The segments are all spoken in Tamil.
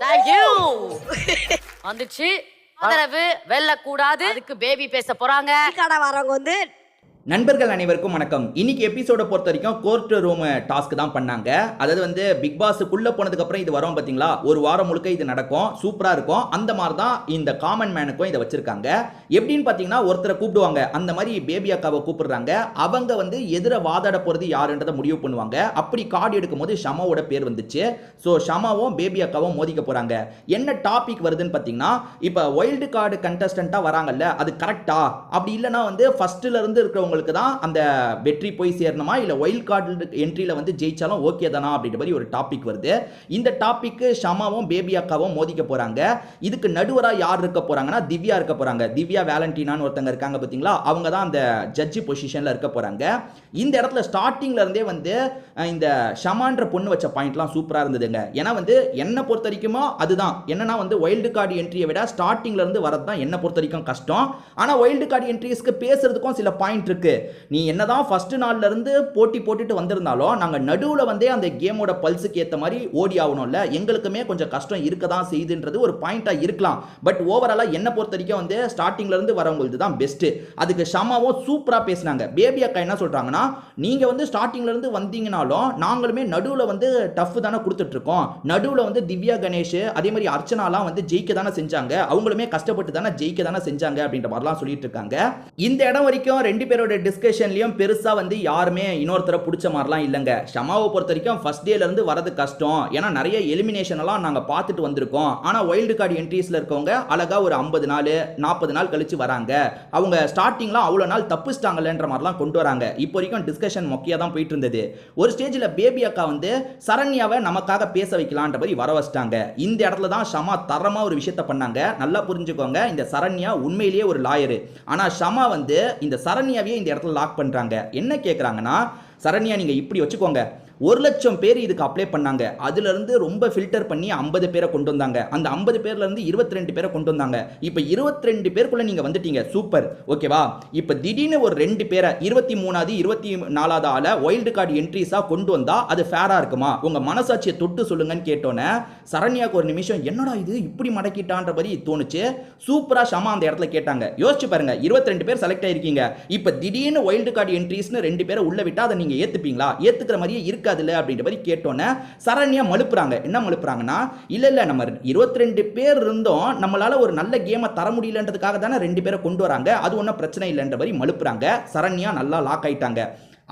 தேங்க்யூ வந்துச்சு. ஆதரவு வெல்லக்கூடாது. அதுக்கு பேபி பேச போறாங்க. கடை வரவங்க வந்து நண்பர்கள் அனைவருக்கும் வணக்கம். இன்னைக்கு எபிசோட பொறுத்த வரைக்கும் கோர்ட் ரூம் டாஸ்க் தான் பண்ணாங்க. அதாவது வந்து பிக் பாஸுக்குள்ள போனதுக்கு அப்புறம் இது வரும் பாத்தீங்களா, ஒரு வாரம் முழுக்க இது நடக்கும், சூப்பரா இருக்கும். அந்த மாதிரி தான் இந்த காமன் மேனுக்கும் இதை வச்சிருக்காங்க. எப்படின்னு பாத்தீங்கன்னா, ஒருத்தரை கூப்பிடுவாங்க, அந்த மாதிரி பேபி அக்காவை கூப்பிடுறாங்க. அவங்க வந்து எதிர வாதாட போறது யாருன்றதை முடிவு பண்ணுவாங்க. அப்படி கார்டு எடுக்கும் போது ஷமாவோட பேர் வந்துச்சு. ஸோ ஷமாவும் பேபி அக்காவும் மோதிக்க போறாங்க. என்ன டாபிக் வருதுன்னு பாத்தீங்கன்னா, இப்ப வைல்டு கார்டு கண்டஸ்டன்டா வராங்கல்ல, அது கரெக்டா? அப்படி இல்லைன்னா வந்து ஃபர்ஸ்ட்ல இருந்து இருக்கிறவங்க தான் அந்த வெற்றி போய் சேரணுமா, இல்ல வைல்ட் கார்டு என்ட்ரில வந்து ஜெயிச்சாலும் ஓகே தானா அப்படின்ற மாதிரி ஒரு டாபிக் வருது. இந்த டாபிக் ஷமாவும் பேபி அக்காவும் மோதிக்க போறாங்க. இதுக்கு நடுவரா யார் இருக்க போறாங்கன்னா திவ்யா இருக்க போறாங்க. திவ்யா வேலண்டினான்னு ஒருத்தங்க இருக்காங்க பாத்தீங்களா, அவங்க தான் அந்த ஜட்ஜ் பொசிஷன்ல இருக்க போறாங்க. இந்த இடத்துல ஸ்டார்டிங்ல இருந்தே வந்து இந்த ஷமான்ற பொண்ணு வச்ச பாயிண்ட்லாம் சூப்பரா இருந்ததுங்க. ஏன்னா வந்து என்ன பொறுத்த வரைக்கும் அதுதான் என்னன்னா வந்து வைல்டு கார்டு என்ட்ரியை விட ஸ்டார்டிங்ல இருந்து வரது தான் என்ன பொறுத்த வரைக்கும் கஷ்டம். ஆனா வைல்டு கார்டு என்ட்ரிஸ்க்கு பேசுறதுக்கும் சில பாயிண்ட் இருக்கு. நீ என்னதான் ஃபர்ஸ்ட் நாள்ல இருந்து போட்டி போட்டுட்டு வந்திருந்தாலும் நாங்க நடுவுல வந்தே அந்த கேமோட பல்ஸுக்கு ஏத்த மாதிரி ஓடி ஆகணும்ல, எங்களுக்குமே கொஞ்சம் கஷ்டம் இருக்க தான் செய்யுதுன்றது ஒரு பாயிண்டா இருக்கலாம். பட் ஓவராலா என்ன பொறுத்த வரைக்கும் வந்து ஸ்டார்டிங்ல இருந்து வரவங்களுக்கு தான் பெஸ்ட். அதுக்கு ஷமாவும் சூப்பரா பேசினாங்க. பேபி அக்கா என்ன சொல்றாங்கன்னா, நீங்க வந்து ஸ்டார்டிங்ல இருந்து வந்தீங்கனாலும் நாங்களுமே நடுவுல வந்து டஃப் தானே கொடுத்துட்டு இருக்கோம். நடுவுல வந்து திவ்யா கணேஷ் அதே மாதிரி அர்ச்சனாலாம் வந்து ஜெயிக்க தானே செஞ்சாங்க, அவங்களுமே கஷ்டப்பட்டு தானே ஜெயிக்க தானே செஞ்சாங்க அப்படின்ற மாதிரிலாம் சொல்லிட்டு இருக்காங்க. இந்த இடம் வரைக்கும் ரெண்டு பேரோட டிஸ்கஷன்லயும் பெருசா வந்து யாருமே இன்னொருத்தர பிடிச்ச மாதிரிலாம் இல்லைங்க. ஷமாவை பொறுத்த வரைக்கும் ஃபர்ஸ்ட் டேல இருந்து வரது கஷ்டம். ஏன்னா நிறைய எலிமினேஷன் எல்லாம் நாங்க பார்த்துட்டு வந்திருக்கோம். ஆனா வைல்டு கார்டு என்ட்ரிஸ்ல இருக்கவங்க அழகா ஒரு 50 நாள் 40 நாள் கழிச்சு வராங்க. அவங்க ஸ்டார்டிங்ல அவ்வளவு நாள் தப்புச்சிட்டாங்கன்ற மாதிரிலாம் கொண்டு வராங்க. இப்போ வரைக்கும் டிஸ்கஷன் மொக்கையா தான் போயிட்டு இருந்தது. ஒரு ஸ்டேஜ்ல பேபி அக்கா வந்து சரண்யாவை நமக்காக பேச வைக்கலான்ற மாதிரி வர வச்சிட்டாங்க. இந்த இடத்துல தான் ஷமா தரமா ஒரு விஷயத்த பண்ணாங்க. நல்லா புரிஞ்சுக்கோங்க, இந்த சரண்யா உண்மையிலேயே ஒரு லாயர். ஆனா ஷமா வந்து இந்த சரண்யாவே இந்த இடத்துல லாக் பண்றாங்க. என்ன கேக்குறாங்கன்னா, சரண்யா நீங்க இப்படி வச்சுக்கோங்க, 1,00,000 பேர் இதுக்கு அப்ளை பண்ணாங்க. அதுல இருந்து ரொம்ப ஃபில்டர் பண்ணி 50 பேரை கொண்டு வந்தாங்க. அந்த 50 பேர்ல இருந்து 22 பேரை கொண்டு வந்தாங்க. இப்போ 22 பேருக்குள்ள நீங்க வந்துட்டீங்க, சூப்பர், ஓகேவா? இப்போ திடீர்னு ஒரு 2 பேரை 23வது 24வது ஆள வைல்டு கார்டு என்ட்ரிஸா கொண்டு வந்தா அது ஃபேரா இருக்குமா? உங்க மனசாட்சியை தொட்டு சொல்லுங்கன்னு கேட்டோன்னே சரண்யாக்கு ஒரு நிமிஷம் என்னடா இது இப்படி மடக்கிட்டான்ற மாதிரி தோணுச்சு. சூப்பரா ஷமா அந்த இடத்துல கேட்டாங்க. யோசிச்சு பாருங்க, 22 பேர் செலக்ட் ஆயிருக்கீங்க. இப்போ திடீர்னு வைல்டு கார்டு என்ட்ரிஸ்னு 2 பேரை உள்ள விட்டா அதை நீங்க ஏத்துப்பீங்களா? ஏத்துக்கிற மாதிரியே இருக்க அப்படின்ற மாதிரி கேட்டோன்னே சரண்யா மழுப்புறாங்க. என்ன மழுப்புறாங்கன்னா, இல்ல நம்ம 22 பேர் இருந்தோம், நம்மளால ஒரு நல்ல கேமை தர முடியலன்றதுக்காக தானே 2 பேரை கொண்டு வராங்க, அது ஒன்றும் பிரச்சனை இல்லைன்ற மாதிரி மழுப்புறாங்க. சரண்யா நல்லா லாக் ஆயிட்டாங்க.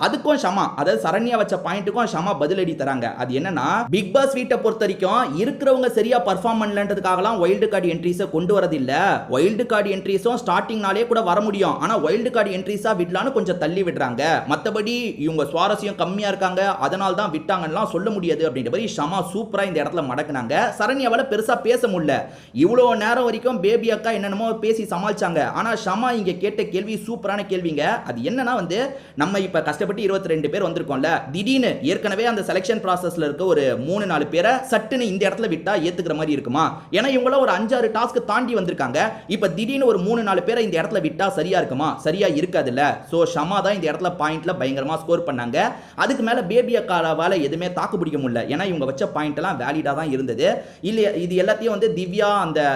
அதுக்கும் ஷமா, அதாவது சரண்யா வச்ச பாயிண்ட்டுக்கும் ஷமா பதிலடி தராங்க. அது என்னன்னா, பிக் பாஸ் வீட்டை பொறுத்த வரைக்கும் இருக்கிறவங்க சரியா பர்ஃபார்ம் பண்ணலன்றதுக்காகலாம் வைல்டு கார்டு என்ட்ரிஸை கொண்டு வரது இல்ல. வைல்டு கார்டு என்ட்ரிஸும் ஸ்டார்டிங் நாளே கூட வர முடியும். ஆனா வைல்டு கார்டு என்ட்ரிஸா விடலான்னு கொஞ்சம் தள்ளி விடுறாங்க. மற்றபடி இவங்க சுவாரஸ்யம் கம்மியா இருக்காங்க, அதனால தான் விட்டாங்கலாம் சொல்ல முடியாது அப்படின்ற மாதிரி ஷமா சூப்பரா இந்த இடத்துல மடக்குனாங்க. சரண்யாவால பெருசா பேச முடியல. இவ்வளோ நேரம் வரைக்கும் பேபி அக்கா என்னென்னமோ பேசி சமாளிச்சாங்க. ஆனா ஷமா இங்க கேட்ட கேள்வி சூப்பரான கேள்விங்க. அது என்னன்னா வந்து, நம்ம இப்ப கஷ்டப்பட்டு 22 பேர் வந்திருக்கோம்ல, திடீர்னு ஏற்கனவே அந்த செலக்ஷன் ப்ராசஸ்ல இருக்க ஒரு 3-4 பேரை சட்டுன்னு இந்த இடத்துல விட்டா ஏத்துக்கிற மாதிரி இருக்குமா? ஏன்னா இவங்கள ஒரு 5-6 டாஸ்க் தாண்டி வந்திருக்காங்க. இப்ப திடீர்னு ஒரு 3-4 பேரை இந்த இடத்துல விட்டா சரியா இருக்குமா? சரியா இருக்காதுல்ல. சோ ஷமா தான் இந்த இடத்துல பாயிண்ட்ல பயங்கரமா ஸ்கோர் பண்ணாங்க. அதுக்கு மேல பேபி அக்காவால எதுவுமே தாக்கு பிடிக்க முடியல. ஏன்னா இவங்க வச்ச பாயிண்ட் எல்லாம் வேலிடா தான் இருந்தது. இல்ல இது எல்லாத்தையும் வந்து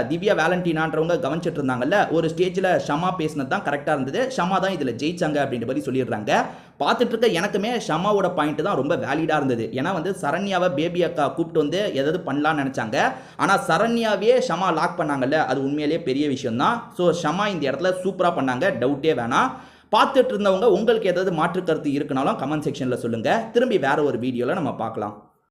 திவ்யா வேலண்டினான்றவங்க கவனிச்சிட்டு இருந்தாங்கல்ல, ஒரு ஸ்டேஜ்ல ஷமா பேசினது தான் கரெக்டா இருந்தது. ஷமா தான் இதுல ஜெயிச்சாங்க அப்படின்ற மாதிரி சொல்லிடுறாங்க. பார்த்துட்டு இருக்க எனக்குமே ஷமாவோட பாயிண்ட் தான் ரொம்ப வேலிடா இருந்தது. ஏன்னா வந்து சரண்யாவை பேபி அக்கா கூப்பிட்டு வந்து எதாவது பண்ணலாம்னு நினைச்சாங்க. ஆனா சரண்யாவே ஷமா லாக் பண்ணாங்கல்ல, அது உண்மையிலேயே பெரிய விஷயம் தான். ஸோ ஷமா இந்த இடத்துல சூப்பரா பண்ணாங்க, டவுட்டே வேணாம். பார்த்துட்டு இருந்தவங்க உங்களுக்கு ஏதாவது மாற்று கருத்து இருக்குனாலும் கமெண்ட் செக்ஷன்ல சொல்லுங்க. திரும்பி வேற ஒரு வீடியோல நம்ம பார்க்கலாம்.